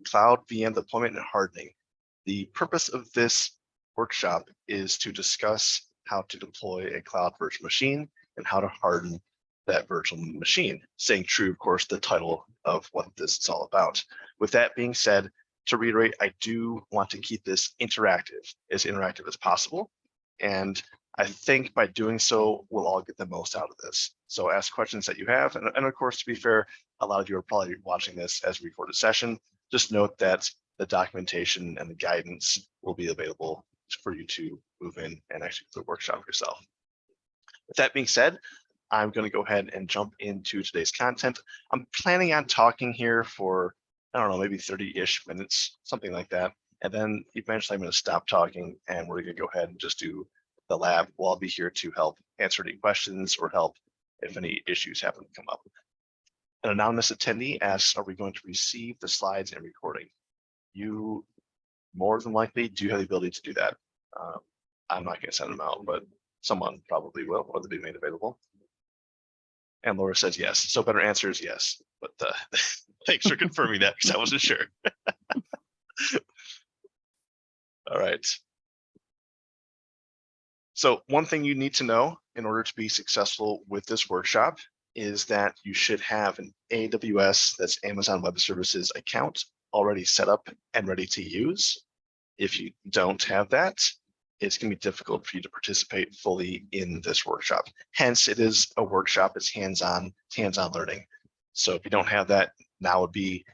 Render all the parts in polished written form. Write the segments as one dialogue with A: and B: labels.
A: cloud VM deployment and hardening. The purpose of this workshop is to discuss how to deploy a cloud virtual machine and how to harden that virtual machine, staying true, of course, the title of what this is all about. With that being said, to reiterate, I do want to keep this interactive as possible. And I think by doing so, we'll all get the most out of this. So ask questions that you have. And of course, to be fair, a lot of you are probably watching this as a recorded session. Just note that the documentation and the guidance will be available for you to move in and actually do the workshop yourself. With that being said, I'm going to go ahead and jump into today's content. I'm planning on talking here for, I don't know, maybe 30-ish minutes, something like that. And then eventually I'm going to stop talking and we're going to go ahead and just do the lab. We'll all be here to help answer any questions or help if any issues happen to come up. An anonymous attendee asks, are we going to receive the slides and recording? You more than likely do have the ability to do that. I'm not going to send them out, but someone probably will, or they'll be made available. And Laura says yes. So better answer is yes. But thanks for confirming that because I wasn't sure. All right. So one thing you need to know in order to be successful with this workshop is that you should have an AWS, that's Amazon Web Services account, already set up and ready to use. If you don't have that, it's going to be difficult for you to participate fully in this workshop. Hence, it is a workshop, it's hands-on learning. So if you don't have that, now would be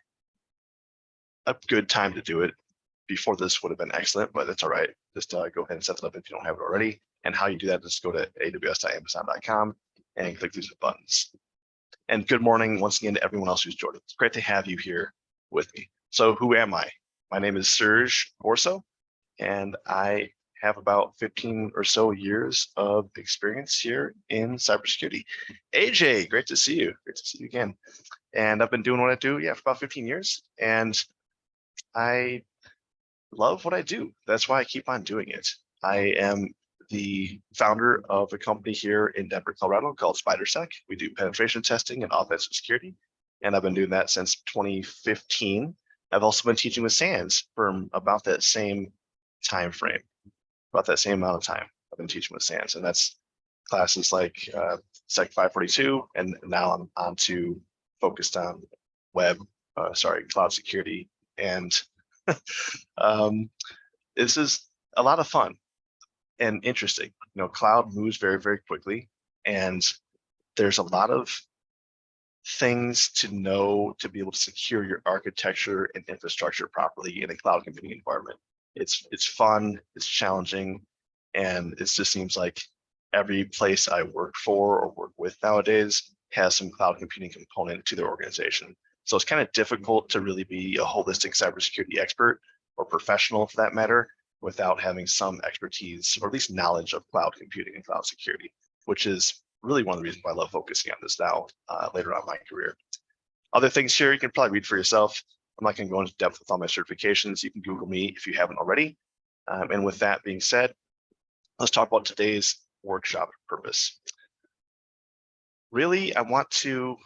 A: a good time to do it. Before this would have been excellent, but it's all right. Just go ahead and set it up if you don't have it already. And how you do that is go to aws.amazon.com and click these buttons. And good morning once again to everyone else who's joined. It's great to have you here with me. So who am I? My name is Serge Orso, and I have about 15 or so years of experience here in cybersecurity. AJ, great to see you. Great to see you again. And I've been doing what I do, for about 15 years. And I love what I do. That's why I keep on doing it. I am the founder of a company here in Denver, Colorado called SpiderSec. We do penetration testing and offensive security. And I've been doing that since 2015. I've also been teaching with SANS for about that same time frame, about that same amount of time. I've been teaching with SANS, and that's classes like Sec 542, and now I'm on to focused on cloud security. And this is a lot of fun and interesting. Cloud moves very, very quickly, and there's a lot of things to know to be able to secure your architecture and infrastructure properly in a cloud computing environment. It's fun, it's challenging, and it just seems like every place I work for or work with nowadays has some cloud computing component to their organization. So it's kind of difficult to really be a holistic cybersecurity expert or professional for that matter without having some expertise or at least knowledge of cloud computing and cloud security, which is really one of the reasons why I love focusing on this now later on in my career. Other things here you can probably read for yourself. I'm not going to go into depth with all my certifications. You can Google me if you haven't already. And with that being said, let's talk about today's workshop purpose. Really, I want to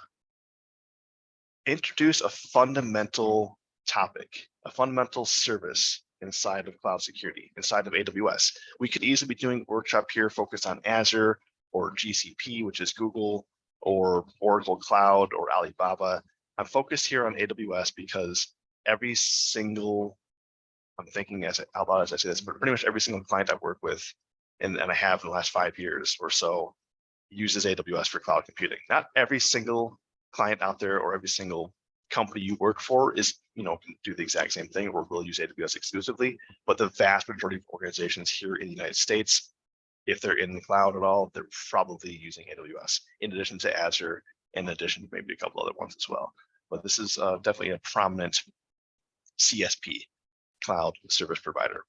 A: introduce a fundamental topic, a fundamental service inside of cloud security, inside of AWS. We could easily be doing a workshop here focused on Azure or GCP, which is Google, or Oracle Cloud or Alibaba. I'm focused here on AWS because every single, I'm thinking out loud as I say this, but pretty much every single client I work with, and I have in the last 5 years or so, uses AWS for cloud computing. Not every single client out there or every single company you work for is, can do the exact same thing or will use AWS exclusively, but the vast majority of organizations here in the United States, if they're in the cloud at all, they're probably using AWS in addition to Azure, in addition to maybe a couple other ones as well. But this is definitely a prominent CSP, cloud service provider.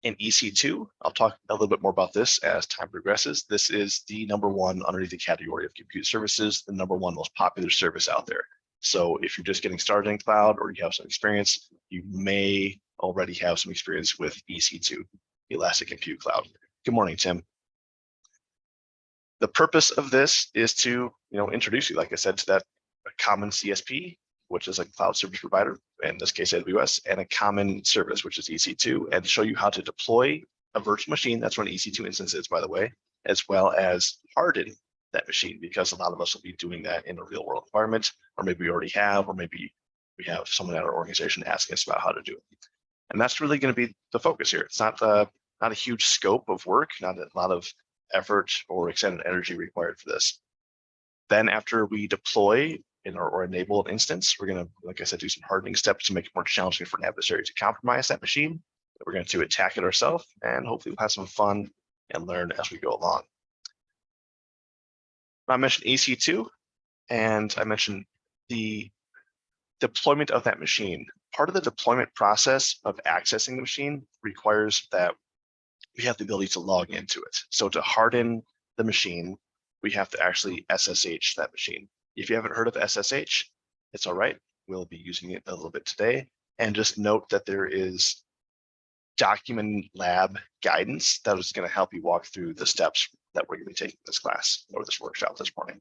A: In EC2, I'll talk a little bit more about this as time progresses. This is the #1 underneath the category of compute services, the #1 most popular service out there. So if you're just getting started in cloud or you have some experience, you may already have some experience with EC2, Elastic Compute Cloud. Good morning, Tim. The purpose of this is to introduce you, like I said, to that common CSP which is a cloud service provider, in this case AWS, and a common service, which is EC2, and show you how to deploy a virtual machine. That's what an EC2 instance is, by the way, as well as harden that machine, because a lot of us will be doing that in a real world environment, or maybe we already have, or maybe we have someone at our organization asking us about how to do it. And that's really going to be the focus here. It's not a huge scope of work, not a lot of effort or extended energy required for this. Then after we deploy in or enable an instance, we're going to, like I said, do some hardening steps to make it more challenging for an adversary to compromise that machine. We're going to attack it ourselves, and hopefully we'll have some fun and learn as we go along. I mentioned EC2, and I mentioned the deployment of that machine. Part of the deployment process of accessing the machine requires that we have the ability to log into it. So to harden the machine, we have to actually SSH that machine. If you haven't heard of SSH, it's all right. We'll be using it a little bit today. And just note that there is document lab guidance that is going to help you walk through the steps that we're going to be taking this class or this workshop this morning.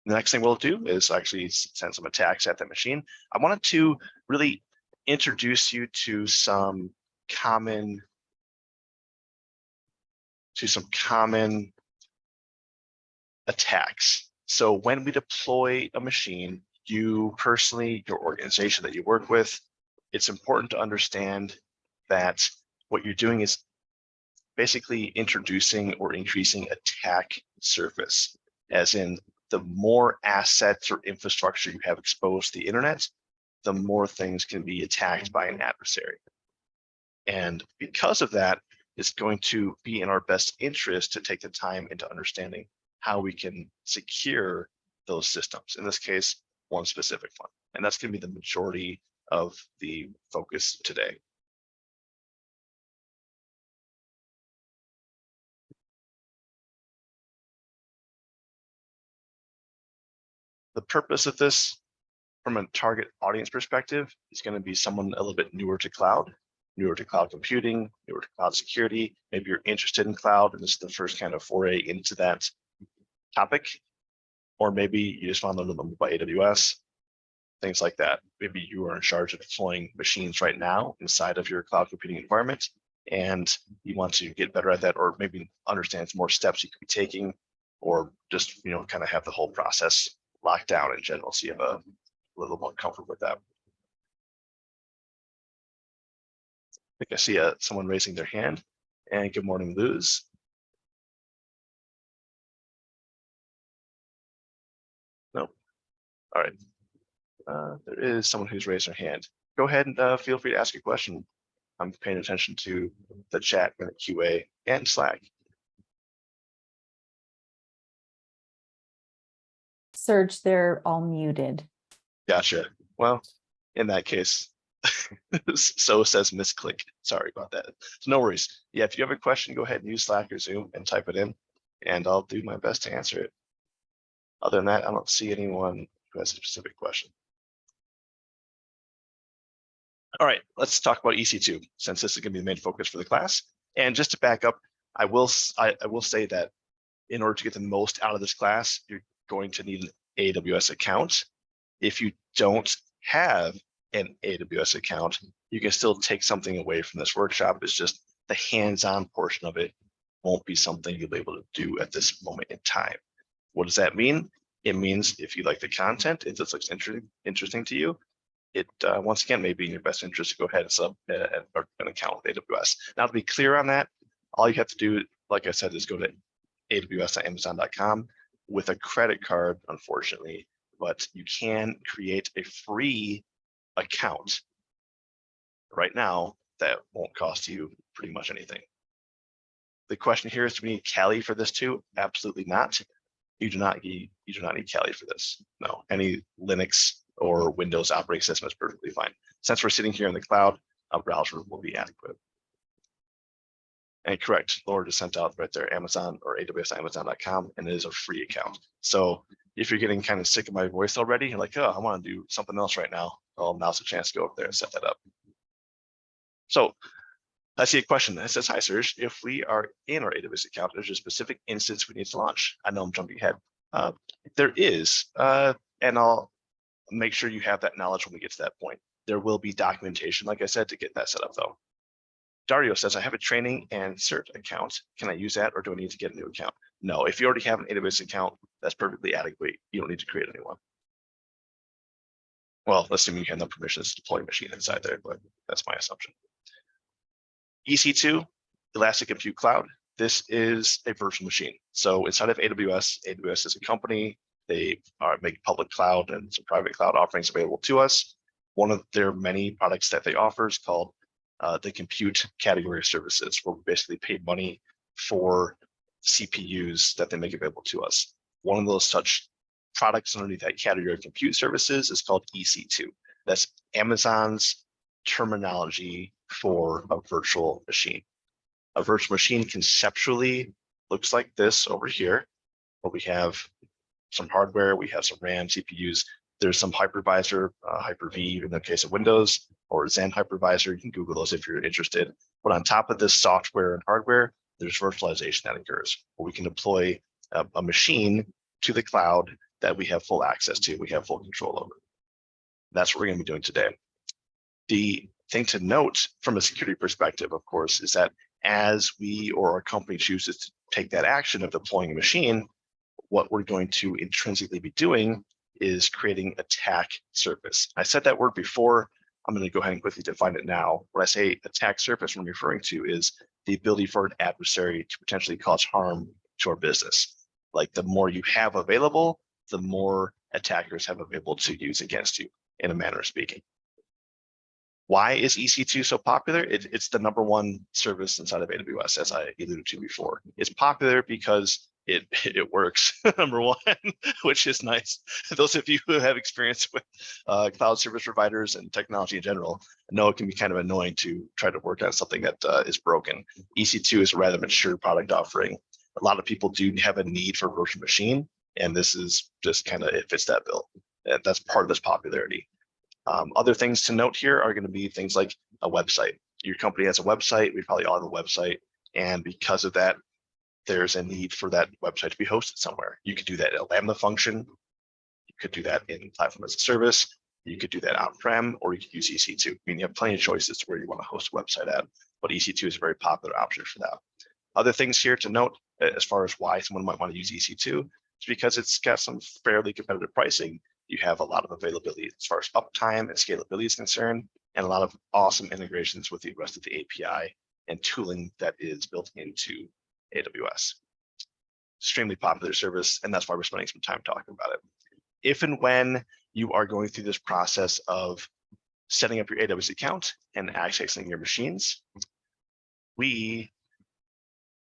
A: The next thing we'll do is actually send some attacks at that machine. I wanted to really introduce you to some common attacks. So when we deploy a machine, you personally, your organization that you work with, it's important to understand that what you're doing is basically introducing or increasing attack surface, as in the more assets or infrastructure you have exposed to the internet, the more things can be attacked by an adversary. And because of that, it's going to be in our best interest to take the time into understanding how we can secure those systems. In this case, one specific one. And that's going to be the majority of the focus today. The purpose of this from a target audience perspective is going to be someone a little bit newer to cloud computing, newer to cloud security. Maybe you're interested in cloud and this is the first kind of foray into that topic. Or maybe you just want to learn them about AWS, things like that. Maybe you are in charge of deploying machines right now inside of your cloud computing environment, and you want to get better at that, or maybe understand some more steps you could be taking, or just kind of have the whole process locked down in general, so you have a little more comfort with that. I think I see someone raising their hand. And good morning, Luz. No. All right. There is someone who's raised their hand. Go ahead and feel free to ask a question. I'm paying attention to the chat and the QA and Slack.
B: Serge, they're all muted.
A: Gotcha. Well, in that case, so says misclick. Sorry about that. So no worries. Yeah, if you have a question, go ahead and use Slack or Zoom and type it in, and I'll do my best to answer it. Other than that, I don't see anyone who has a specific question. All right, let's talk about EC2, since this is going to be the main focus for the class. And just to back up, I will say that in order to get the most out of this class, you're going to need an AWS account. If you don't have an AWS account, you can still take something away from this workshop. It's just the hands-on portion of it won't be something you'll be able to do at this moment in time. What does that mean? It means if you like the content, if this looks interesting to you, it once again may be in your best interest to go ahead and sub an account with AWS. Now, to be clear on that, all you have to do, like I said, is go to aws.amazon.com with a credit card, unfortunately, but you can create a free account right now that won't cost you pretty much anything. The question here is, do we need Kali for this too? Absolutely not. You do not need Kali for this. No, any Linux or Windows operating system is perfectly fine. Since we're sitting here in the cloud, a browser will be adequate. And correct, Laura just sent out right there, Amazon or aws.amazon.com, and it is a free account. So if you're getting kind of sick of my voice already, you're like, oh, I want to do something else right now. Well, now's the chance to go over there and set that up. So I see a question that says, hi, Serge, if we are in our AWS account, there's a specific instance we need to launch. I know I'm jumping ahead. There is, and I'll make sure you have that knowledge when we get to that point. There will be documentation, like I said, to get that set up though. Dario says, I have a training and cert account. Can I use that or do I need to get a new account? No, if you already have an AWS account, that's perfectly adequate. You don't need to create a new one. Well, assuming you have no permissions to deploy a machine inside there, but that's my assumption. EC2, Elastic Compute Cloud. This is a virtual machine. So inside of AWS, AWS is a company. They make public cloud and some private cloud offerings available to us. One of their many products that they offer is called the compute category of services, where we basically pay money for CPUs that they make available to us. One of those such products underneath that category of compute services is called EC2. That's Amazon's terminology for a virtual machine. A virtual machine conceptually looks like this over here, where we have some hardware, we have some RAM, CPUs. There's some hypervisor, Hyper-V in the case of Windows, or Zen hypervisor. You can Google those if you're interested. But on top of this software and hardware, there's virtualization that occurs, where we can deploy a machine to the cloud that we have full access to, we have full control over. That's what we're going to be doing today. The thing to note from a security perspective, of course, is that as we or our company chooses to take that action of deploying a machine, what we're going to intrinsically be doing is creating attack surface. I said that word before. I'm going to go ahead and quickly define it now. When I say attack surface, what I'm referring to is the ability for an adversary to potentially cause harm to our business. Like the more you have available, the more attackers have available to use against you, in a manner of speaking. Why is EC2 so popular? It's the #1 service inside of AWS, as I alluded to before. It's popular because it works, #1, which is nice. Those of you who have experience with cloud service providers and technology in general know it can be kind of annoying to try to work on something that is broken. EC2 is a rather mature product offering. A lot of people do have a need for a virtual machine, and this is just kind of, it fits that bill. That's part of this popularity. Other things to note here are going to be things like a website. Your company has a website, we probably all have a website, and because of that, there's a need for that website to be hosted somewhere. You could do that in a Lambda function, you could do that in platform as a service, you could do that on-prem, or you could use EC2. I mean, you have plenty of choices to where you want to host a website at, but EC2 is a very popular option for that. Other things here to note, as far as why someone might want to use EC2, is because it's got some fairly competitive pricing. You have a lot of availability as far as uptime and scalability is concerned, and a lot of awesome integrations with the rest of the API and tooling that is built into AWS. Extremely popular service, and that's why we're spending some time talking about it. If and when you are going through this process of setting up your AWS account and accessing your machines, we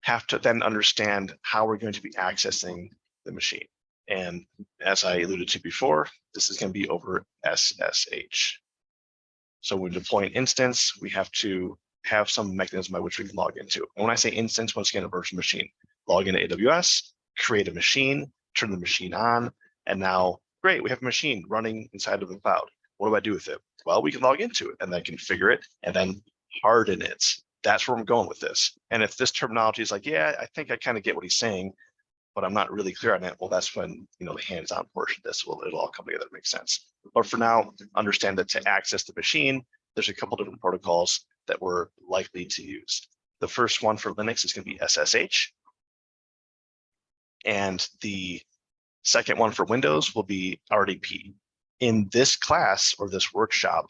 A: have to then understand how we're going to be accessing the machine. And as I alluded to before, this is going to be over SSH. So when we deploy an instance, we have to have some mechanism by which we can log into. And when I say instance, once again, a virtual machine, log into AWS, create a machine, turn the machine on, and now, great, we have a machine running inside of the cloud. What do I do with it? Well, we can log into it and then configure it and then harden it. That's where I'm going with this. And if this terminology is like, yeah, I think I kind of get what he's saying, but I'm not really clear on it, well, that's when, the hands-on portion of this it'll all come together and make sense. But for now, understand that to access the machine, there's a couple different protocols that we're likely to use. The first one for Linux is going to be SSH. And the second one for Windows will be RDP. In this class or this workshop,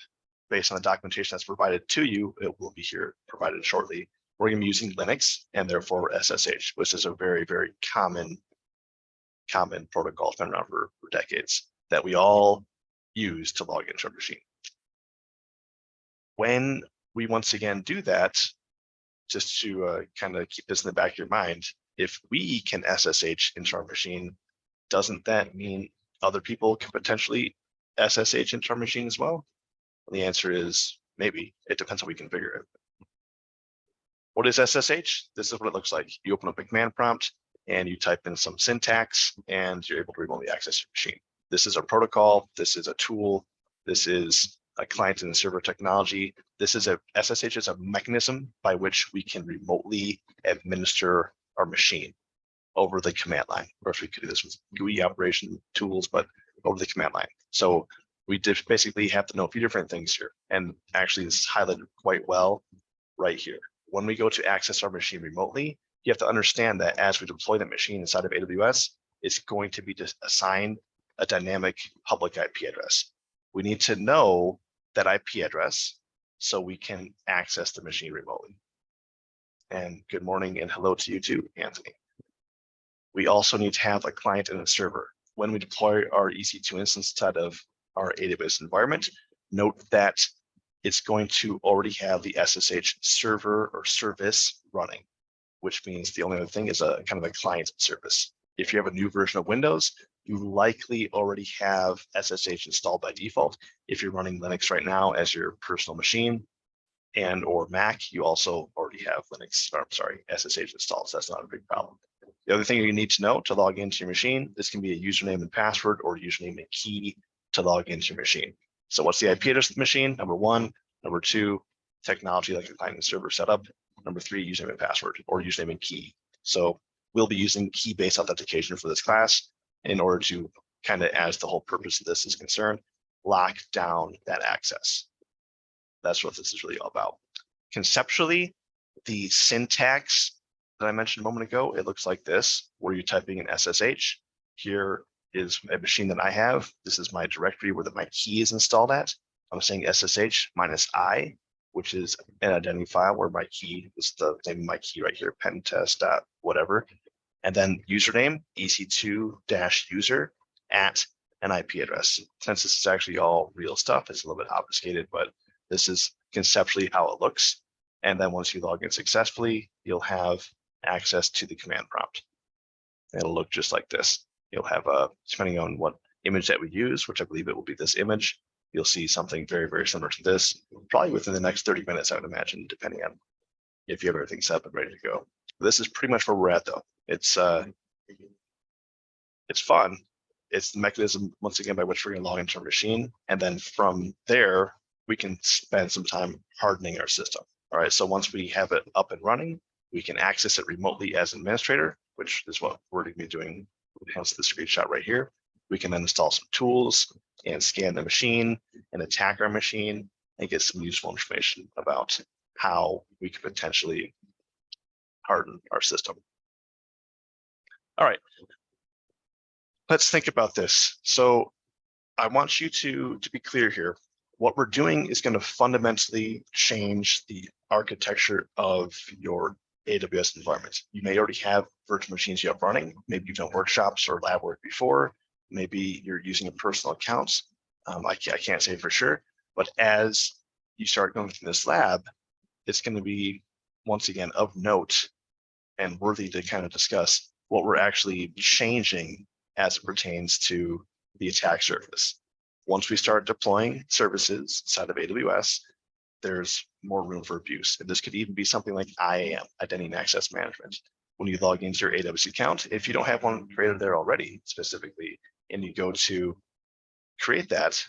A: based on the documentation that's provided to you, it will be here provided shortly. We're going to be using Linux and therefore SSH, which is a very, very common protocol. It's been around for decades that we all use to log into a machine. When we once again do that, just to kind of keep this in the back of your mind, if we can SSH into our machine, doesn't that mean other people can potentially SSH into our machine as well? And the answer is maybe. It depends how we configure it. What is SSH? This is what it looks like. You open up a command prompt and you type in some syntax and you're able to remotely access your machine. This is a protocol. This is a tool. This is a client and server technology. SSH is a mechanism by which we can remotely administer our machine over the command line. Of course, we could do this with GUI operation tools, but over the command line. So We just basically have to know a few different things here. And actually this is highlighted quite well right here. When we go to access our machine remotely, you have to understand that as we deploy that machine inside of AWS, it's going to be just assigned a dynamic public IP address. We need to know that IP address so we can access the machine remotely. And good morning and hello to you too, Anthony. We also need to have a client and a server. When we deploy our EC2 instance inside of our AWS environment, note that it's going to already have the SSH server or service running, which means the only other thing is a kind of a client service. If you have a new version of Windows, you likely already have SSH installed by default. If you're running Linux right now as your personal machine and or Mac, you also already have SSH installed, so that's not a big problem. The other thing you need to know to log into your machine, this can be a username and password or username and key to log into your machine. So what's the IP address of the machine? Number one. Number two, technology like the client and server setup. Number three, username and password or username and key. So we'll be using key-based authentication for this class in order to kind of, as the whole purpose of this is concerned, lock down that access. That's what this is really all about. Conceptually, the syntax that I mentioned a moment ago, it looks like this, where you're typing in SSH. Here is a machine that I have. This is my directory where my key is installed at. I'm saying SSH -I, which is an identity file where my key is the name of my key right here, pentest whatever. And then username, EC2-user at an IP address. Since this is actually all real stuff, it's a little bit obfuscated, but this is conceptually how it looks. And then once you log in successfully, you'll have access to the command prompt. It'll look just like this. You'll have depending on what image that we use, which I believe it will be this image, you'll see something very, very similar to this, probably within the next 30 minutes, I would imagine, depending on if you have everything set up and ready to go. This is pretty much where we're at, though. It's fun. It's the mechanism, once again, by which we're going to log into our machine. And then from there, we can spend some time hardening our system. All right, so once we have it up and running, we can access it remotely as an administrator, which is what we're going to be doing, hence the screenshot right here. We can then install some tools and scan the machine and attack our machine and get some useful information about how we could potentially harden our system. All right, let's think about this. So I want you to be clear here. What we're doing is going to fundamentally change the architecture of your AWS environment. You may already have virtual machines you have running. Maybe you've done workshops or lab work before. Maybe you're using a personal account. I can't say for sure, but as you start going through this lab, it's going to be, once again, of note and worthy to kind of discuss what we're actually changing as it pertains to the attack surface. Once we start deploying services inside of AWS, there's more room for abuse. And this could even be something like IAM, Identity and Access Management. When you log into your AWS account, if you don't have one created there already specifically, and you go to create that,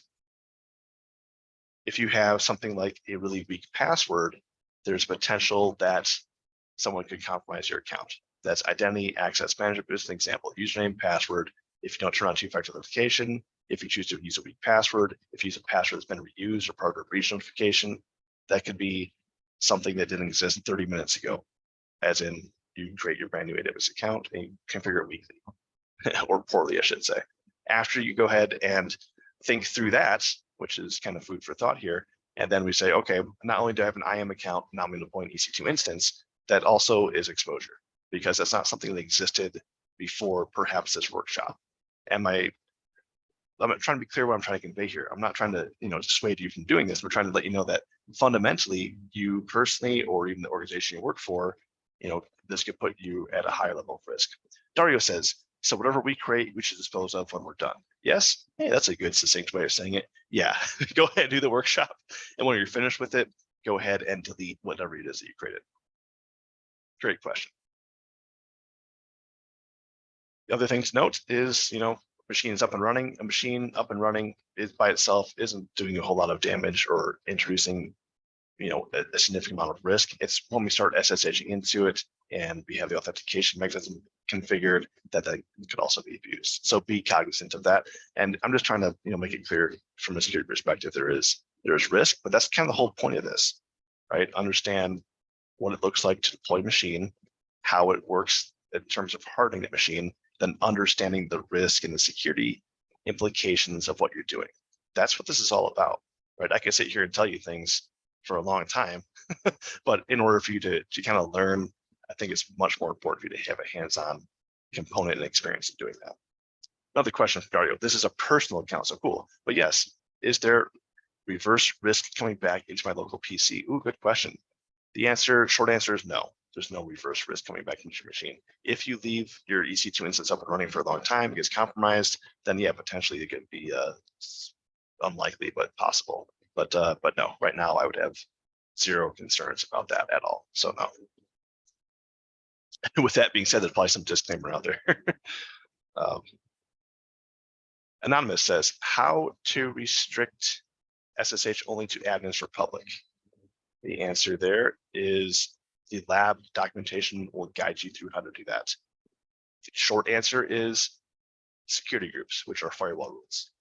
A: if you have something like a really weak password, there's potential that someone could compromise your account. That's Identity Access Management, just an example, username, password. If you don't turn on two-factor authentication, if you choose to use a weak password, if you use a password that's been reused or part of a breach notification, that could be something that didn't exist 30 minutes ago, as in you create your brand new AWS account and you configure it weekly, or poorly, I should say. After you go ahead and think through that, which is kind of food for thought here, and then we say, okay, not only do I have an IAM account, now I'm going to deploy an EC2 instance, that also is exposure, because that's not something that existed before perhaps this workshop. I'm trying to be clear what I'm trying to convey here. I'm not trying to, dissuade you from doing this. We're trying to let you know that fundamentally, you personally, or even the organization you work for, this could put you at a higher level of risk. Dario says, so whatever we create, we should dispose of when we're done. Yes, hey, that's a good succinct way of saying it. Yeah, go ahead and do the workshop. And when you're finished with it, go ahead and delete whatever it is that you created. Great question. The other thing to note is, machine is up and running. A machine up and running is by itself isn't doing a whole lot of damage or introducing, a significant amount of risk. It's when we start SSHing into it and we have the authentication mechanism configured that could also be abused. So be cognizant of that. And I'm just trying to make it clear from a security perspective, there is risk, but that's kind of the whole point of this, right? Understand what it looks like to deploy a machine, how it works in terms of hardening the machine, then understanding the risk and the security implications of what you're doing. That's what this is all about, right? I can sit here and tell you things for a long time, but in order for you to kind of learn, I think it's much more important for you to have a hands-on component and experience in doing that. Another question from Dario, this is a personal account, so cool. But yes, is there reverse risk coming back into my local PC? Ooh, good question. The short answer is no. There's no reverse risk coming back into your machine. If you leave your EC2 instance up and running for a long time, it gets compromised, then yeah, potentially it could be unlikely, but possible. But no, right now I would have zero concerns about that at all. So no. With that being said, there's probably some disclaimer out there. Anonymous says, how to restrict SSH only to admins for public? The answer there is the lab documentation will guide you through how to do that. The short answer is security groups, which are firewall rules.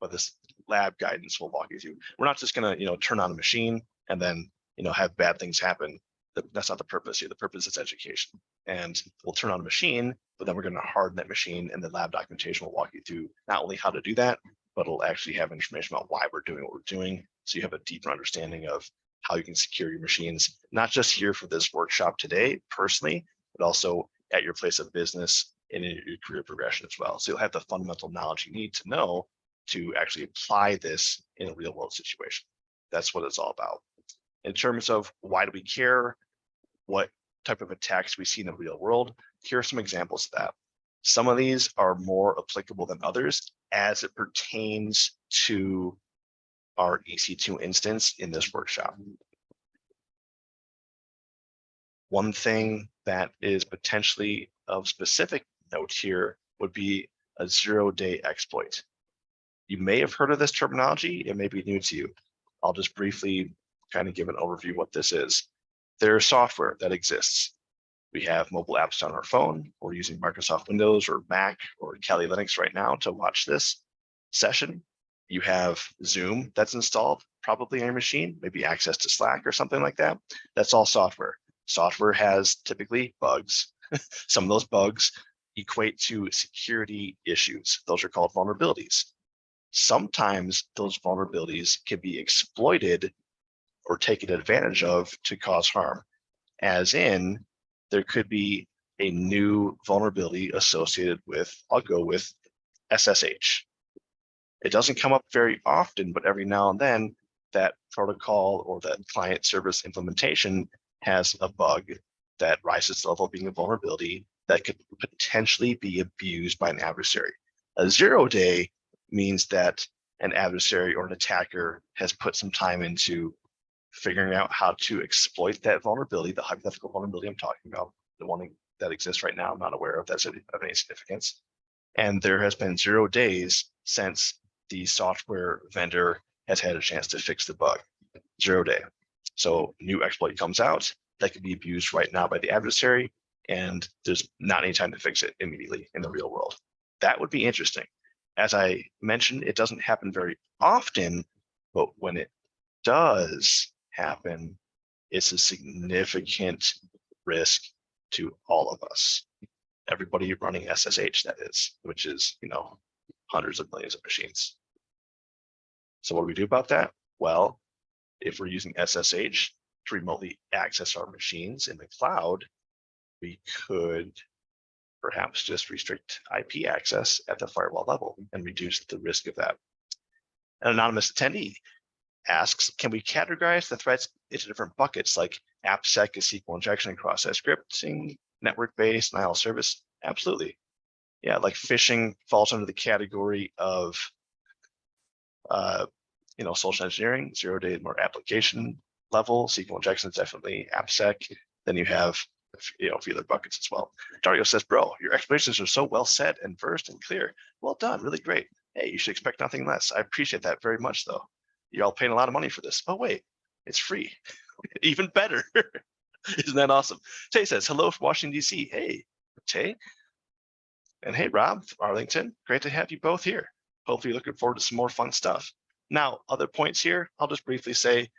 A: But this lab guidance will walk you through. We're not just going to, turn on a machine and then, have bad things happen. That's not the purpose here. The purpose is education. And we'll turn on a machine, but then we're going to harden that machine, and the lab documentation will walk you through not only how to do that, but it'll actually have information about why we're doing what we're doing. So you have a deeper understanding of how you can secure your machines, not just here for this workshop today, personally, but also at your place of business and in your career progression as well. So you'll have the fundamental knowledge you need to know to actually apply this in a real world situation. That's what it's all about. In terms of why do we care, what type of attacks we see in the real world, here are some examples of that. Some of these are more applicable than others as it pertains to our EC2 instance in this workshop. One thing that is potentially of specific note here would be a zero-day exploit. You may have heard of this terminology. It may be new to you. I'll just briefly kind of give an overview of what this is. There's software that exists. We have mobile apps on our phone. We're using Microsoft Windows or Mac or Kali Linux right now to watch this session. You have Zoom that's installed probably on your machine, maybe access to Slack or something like that. That's all software. Software has typically bugs. Some of those bugs equate to security issues. Those are called vulnerabilities. Sometimes those vulnerabilities can be exploited or taken advantage of to cause harm, as in there could be a new vulnerability associated with, I'll go with SSH. It doesn't come up very often, but every now and then that protocol or that client service implementation has a bug that rises to the level of being a vulnerability that could potentially be abused by an adversary. A 0-day means that an adversary or an attacker has put some time into figuring out how to exploit that vulnerability, the hypothetical vulnerability I'm talking about, the one that exists right now, I'm not aware of that's of any significance. And there has been 0 days since the software vendor has had a chance to fix the bug. 0 day. So new exploit comes out that could be abused right now by the adversary, and there's not any time to fix it immediately in the real world. That would be interesting. As I mentioned, it doesn't happen very often, but when it does happen, it's a significant risk to all of us. Everybody running SSH, that is, which is, hundreds of millions of machines. So what do we do about that? Well, if we're using SSH to remotely access our machines in the cloud, we could perhaps just restrict IP access at the firewall level and reduce the risk of that. An anonymous attendee asks, can we categorize the threats into different buckets like AppSec, SQL injection and cross-site scripting, network-based, Nile service? Absolutely. Yeah, like phishing falls under the category of social engineering, 0-day more application level. SQL injection is definitely AppSec. Then you have a few other buckets as well. Dario says, bro, your explanations are so well said and versed and clear. Well done, really great. Hey, you should expect nothing less. I appreciate that very much though. You're all paying a lot of money for this. Oh wait, it's free. Even better. Isn't that awesome? Tay says, hello from Washington, D.C. Hey, Tay. And hey, Rob, Arlington. Great to have you both here. Hopefully you're looking forward to some more fun stuff. Now, other points here, I'll just briefly say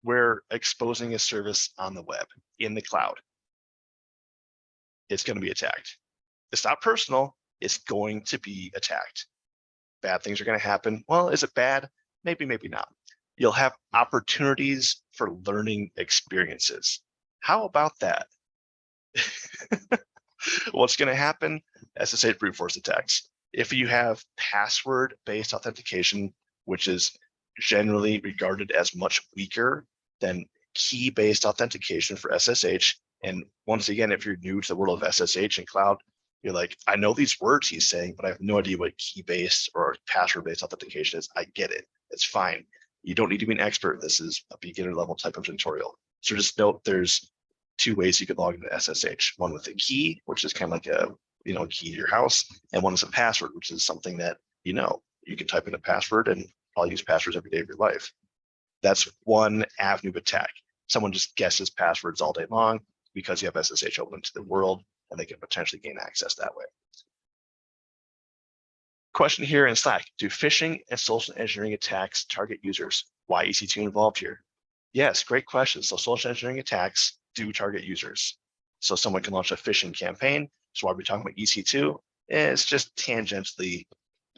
A: we're exposing a service on the web, in the cloud. It's going to be attacked. It's not personal. It's going to be attacked. Bad things are going to happen. Well, is it bad? Maybe, maybe not. You'll have opportunities for learning experiences. How about that? What's going to happen? SSH brute force attacks. If you have password-based authentication, which is generally regarded as much weaker than key-based authentication for SSH, and once again, if you're new to the world of SSH and cloud, you're like, I know these words he's saying, but I have no idea what key-based or password-based authentication is. I get it. It's fine. You don't need to be an expert. This is a beginner level type of tutorial. So just note there's two ways you can log into SSH. One with a key, which is kind of like a key to your house, and one is a password, which is something that you can type in a password and probably use passwords every day of your life. That's one avenue of attack. Someone just guesses passwords all day long because you have SSH open to the world, and they can potentially gain access that way. Question here in Slack: do phishing and social engineering attacks target users? Why EC2 involved here? Yes, great question. So social engineering attacks do target users. So someone can launch a phishing campaign. So why are we talking about EC2? It's just tangentially,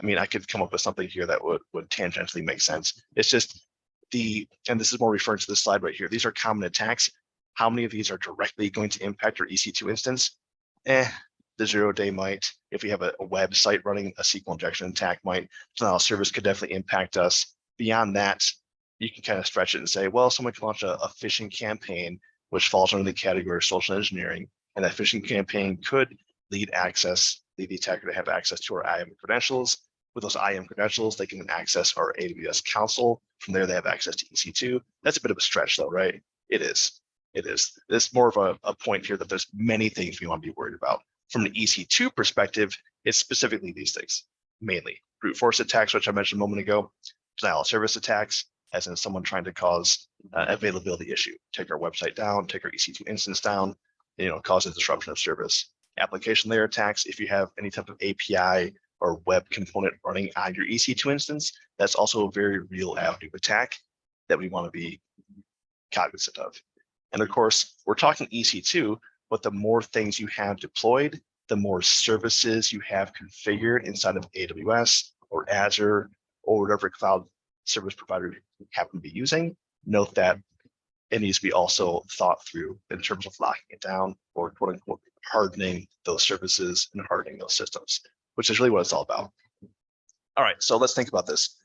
A: I could come up with something here that would tangentially make sense. It's just and this is more referring to the slide right here. These are common attacks. How many of these are directly going to impact your EC2 instance? The 0-day might. If we have a website running, a SQL injection attack might. Denial of service could definitely impact us. Beyond that, you can kind of stretch it and say, well, someone can launch a phishing campaign, which falls under the category of social engineering, and that phishing campaign could lead the attacker to have access to our IAM credentials. With those IAM credentials, they can access our AWS console. From there, they have access to EC2. That's a bit of a stretch, though, right? It is. It's more of a point here that there's many things we want to be worried about. From an EC2 perspective, it's specifically these things, mainly brute force attacks, which I mentioned a moment ago, denial of service attacks, as in someone trying to cause availability issue, take our website down, take our EC2 instance down, cause a disruption of service. Application layer attacks, if you have any type of API or web component running on your EC2 instance, that's also a very real avenue of attack that we want to be cognizant of. And of course, we're talking EC2, but the more things you have deployed, the more services you have configured inside of AWS or Azure or whatever cloud service provider you happen to be using, note that it needs to be also thought through in terms of locking it down or quote unquote hardening those services and hardening those systems, which is really what it's all about. All right, so let's think about this.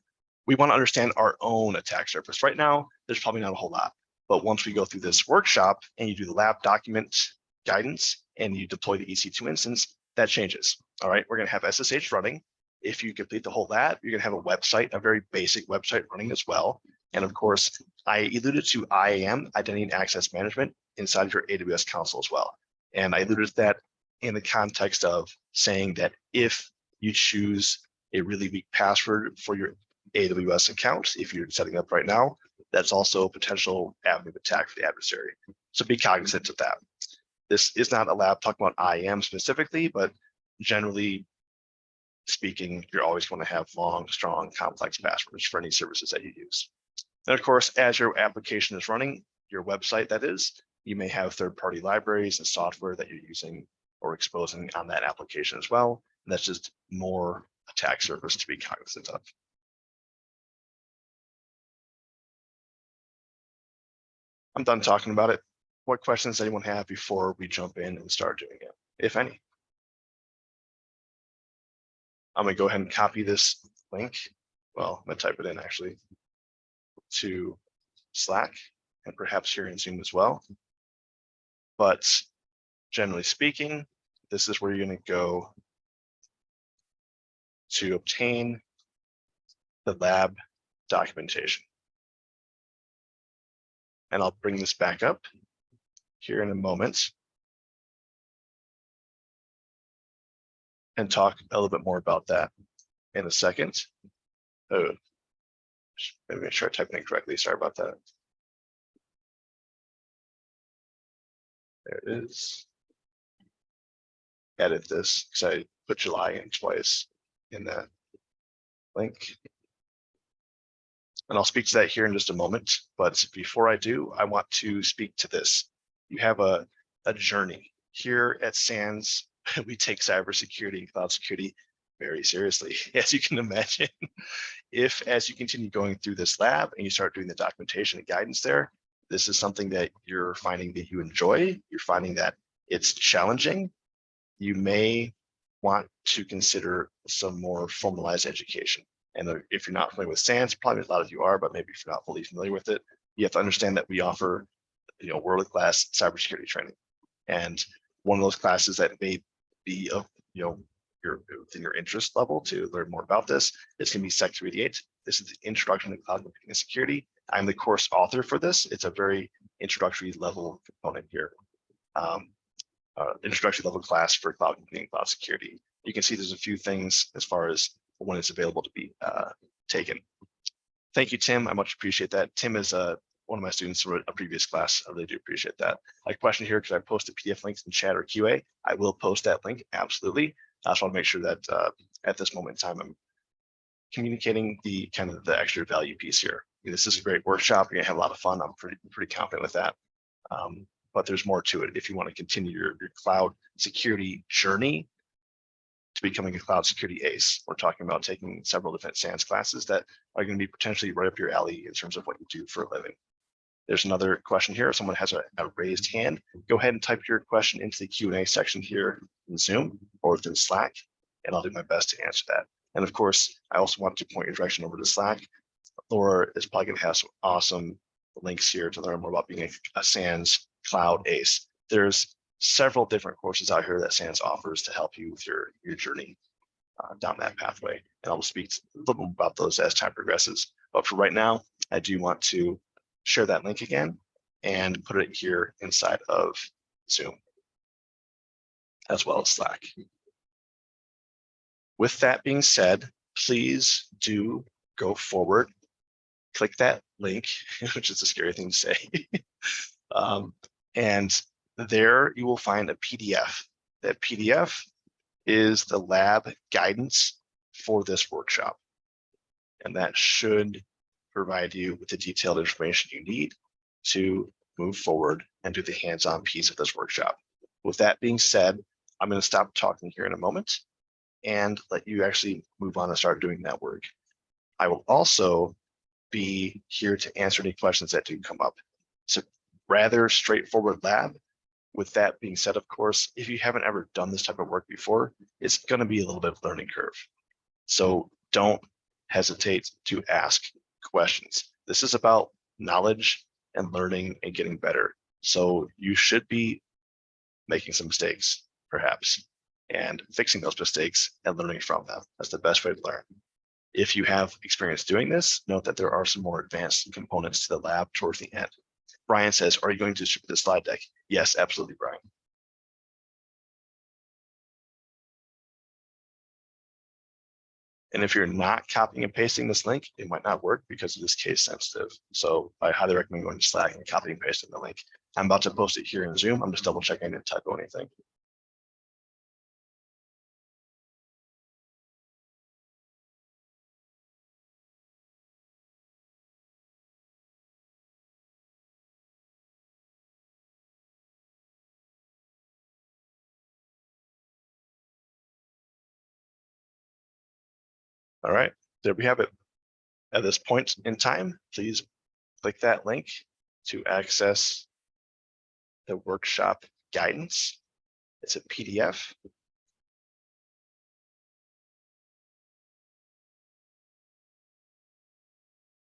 A: We want to understand our own attack surface. Right now, there's probably not a whole lot, but once we go through this workshop and you do the lab document guidance and you deploy the EC2 instance, that changes. All right, we're going to have SSH running. If you complete the whole lab, you're going to have a website, a very basic website running as well. And of course, I alluded to IAM, Identity and Access Management, inside your AWS console as well. And I alluded to that in the context of saying that if you choose a really weak password for your AWS account, if you're setting up right now, that's also a potential avenue of attack for the adversary. So be cognizant of that. This is not a lab talking about IAM specifically, but generally speaking, you're always going to have long, strong, complex passwords for any services that you use. And of course, as your application is running, your website that is, you may have third-party libraries and software that you're using or exposing on that application as well. And that's just more attack surface to be cognizant of. I'm done talking about it. What questions does anyone have before we jump in and start doing it, if any? I'm going to go ahead and copy this link. Well, I'm going to type it in actually to Slack and perhaps here in Zoom as well. But generally speaking, this is where you're going to go to obtain the lab documentation. And I'll bring this back up here in a moment and talk a little bit more about that in a second. Oh, maybe make sure I typed it correctly. Sorry about that. There it is. Edit this because I put July in twice in that link. And I'll speak to that here in just a moment. But before I do, I want to speak to this. You have a journey. Here at SANS, we take cybersecurity and cloud security very seriously, as you can imagine. If, as you continue going through this lab and you start doing the documentation and guidance there, this is something that you're finding that you enjoy, you're finding that it's challenging, you may want to consider some more formalized education. And if you're not familiar with SANS, probably a lot of you are, but maybe if you're not fully familiar with it, you have to understand that we offer, world-class cybersecurity training. And one of those classes that may be of, within your interest level to learn more about this, it's going to be Sector 88. This is the Introduction to Cloud Computing and Security. I'm the course author for this. It's a very introductory level component here. Introductory level class for cloud computing and cloud security. You can see there's a few things as far as when it's available to be taken. Thank you, Tim. I much appreciate that. Tim is one of my students from a previous class. I really do appreciate that. I question here, because I posted PDF links in chat or QA. I will post that link, absolutely. I just want to make sure that at this moment in time, I'm communicating the kind of the extra value piece here. This is a great workshop. You're gonna have a lot of fun. I'm pretty confident with that. But there's more to it. If you want to continue your cloud security journey to becoming a cloud security ace, we're talking about taking several different SANS classes that are going to be potentially right up your alley in terms of what you do for a living. There's another question here. If someone has a raised hand, go ahead and type your question into the Q&A section here in Zoom or within Slack, and I'll do my best to answer that. And of course, I also want to point your direction over to Slack. Laura is probably going to have some awesome links here to learn more about being a SANS cloud ace. There's several different courses out here that SANS offers to help you with your journey down that pathway. And I'll speak a little bit about those as time progresses. But for right now, I do want to share that link again and put it here inside of Zoom, as well as Slack. With that being said, please do go forward, click that link, which is a scary thing to say. And there you will find a PDF. That PDF is the lab guidance for this workshop. And that should provide you with the detailed information you need to move forward and do the hands-on piece of this workshop. With that being said, I'm going to stop talking here in a moment and let you actually move on and start doing that work. I will also be here to answer any questions that do come up. It's a rather straightforward lab. With that being said, of course, if you haven't ever done this type of work before, it's going to be a little bit of a learning curve. So don't hesitate to ask questions. This is about knowledge and learning and getting better. So you should be making some mistakes, perhaps, and fixing those mistakes and learning from them. That's the best way to learn. If you have experience doing this, note that there are some more advanced components to the lab towards the end. Brian says, are you going to distribute the slide deck? Yes, absolutely, Brian. And if you're not copying and pasting this link, it might not work because it is case sensitive. So I highly recommend going to Slack and copying and pasting the link. I'm about to post it here in Zoom. I'm just double checking I didn't typo anything. All right, there we have it. At this point in time, please click that link to access the workshop guidance. It's a PDF.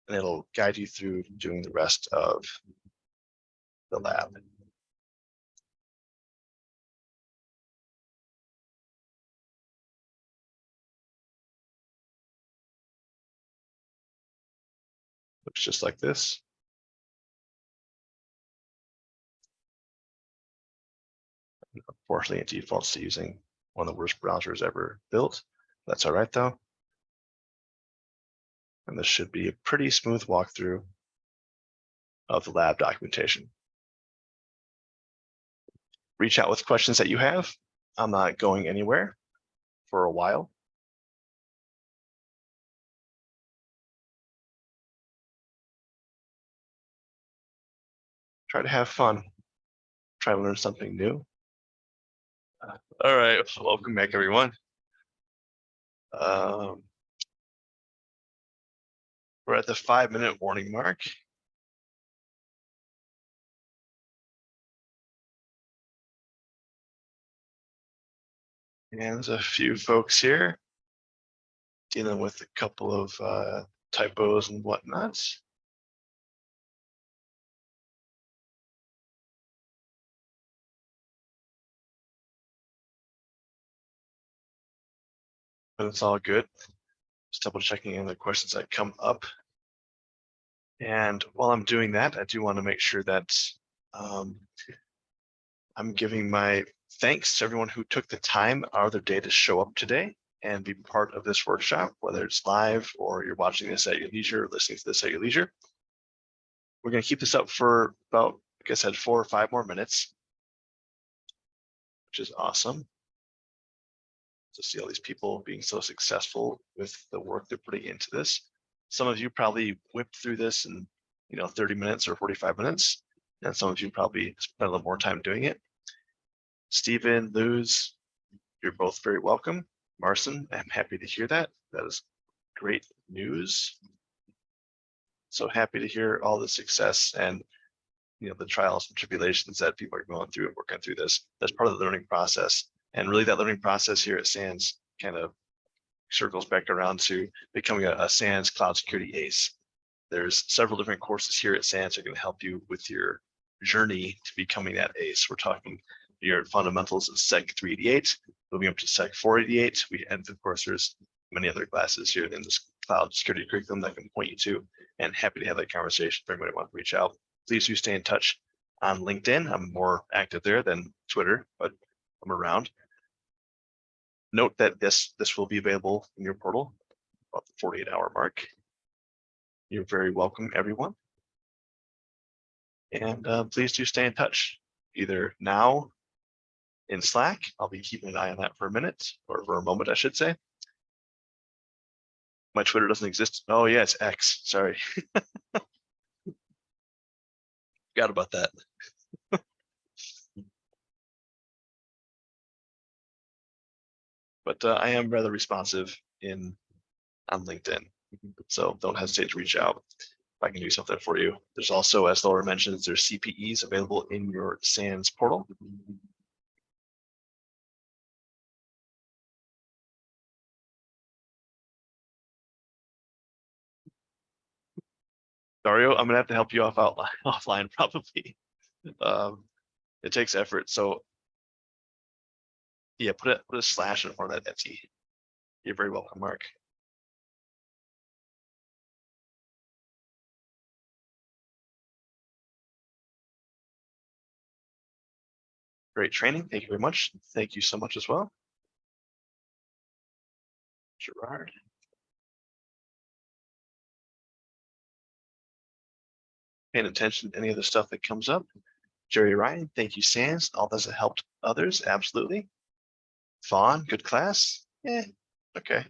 A: And it'll guide you through doing the rest of the lab. Looks just like this. Unfortunately, it defaults to using one of the worst browsers ever built. That's all right, though. And this should be a pretty smooth walkthrough of the lab documentation. reach out with questions that you have. I'm not going anywhere for a while. Try to have fun. Try to learn something new. All right, welcome back, everyone. We're at the 5-minute warning mark. And there's a few folks here dealing with a couple of typos and whatnot. But it's all good. Just double checking in the questions that come up. And while I'm doing that, I do want to make sure that I'm giving my thanks to everyone who took the time out of their day to show up today and be part of this workshop, whether it's live or you're watching this at your leisure, or listening to this at your leisure. We're going to keep this up for about, like I said, 4 or 5 more minutes, which is awesome to see all these people being so successful with the work they're putting into this. Some of you probably whipped through this in 30 minutes or 45 minutes, and some of you probably spent a little more time doing it. Stephen, Luz, you're both very welcome. Marcin, I'm happy to hear that. That is great news. So happy to hear all the success and the trials and tribulations that people are going through and working through this. That's part of the learning process. And really that learning process here at SANS kind of circles back around to becoming a SANS Cloud Security Ace. There's several different courses here at SANS that are going to help you with your journey to becoming that ace. We're talking your fundamentals of Sec 388, moving up to Sec 488. And of course, there's many other classes here in this cloud security curriculum that I can point you to, and happy to have that conversation if anybody wants to reach out. Please do stay in touch on LinkedIn. I'm more active there than Twitter, but I'm around. Note that this will be available in your portal about the 48-hour mark. You're very welcome, everyone. And please do stay in touch, either now in Slack. I'll be keeping an eye on that for a minute, or for a moment, I should say. My Twitter doesn't exist. Oh yeah, it's X, sorry. Forgot about that. But I am rather responsive on LinkedIn, so don't hesitate to reach out if I can do something for you. There's also, as Laura mentioned, there's CPEs available in your SANS portal. Dario, I'm gonna have to help you offline probably. It takes effort, so yeah, put a slash in front of that Etsy. You're very welcome, Mark. Great training. Thank you very much. Thank you so much as well. Gerard. Paying attention to any of the stuff that comes up. Jerry Ryan, thank you, SANS. All this has helped others, absolutely. Fawn, good class. Yeah, okay.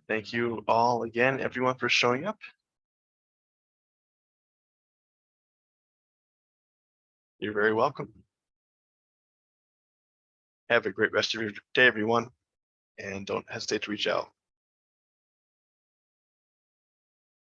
A: Thank you all again, everyone, for showing up. You're very welcome. Have a great rest of your day, everyone, and don't hesitate to reach out.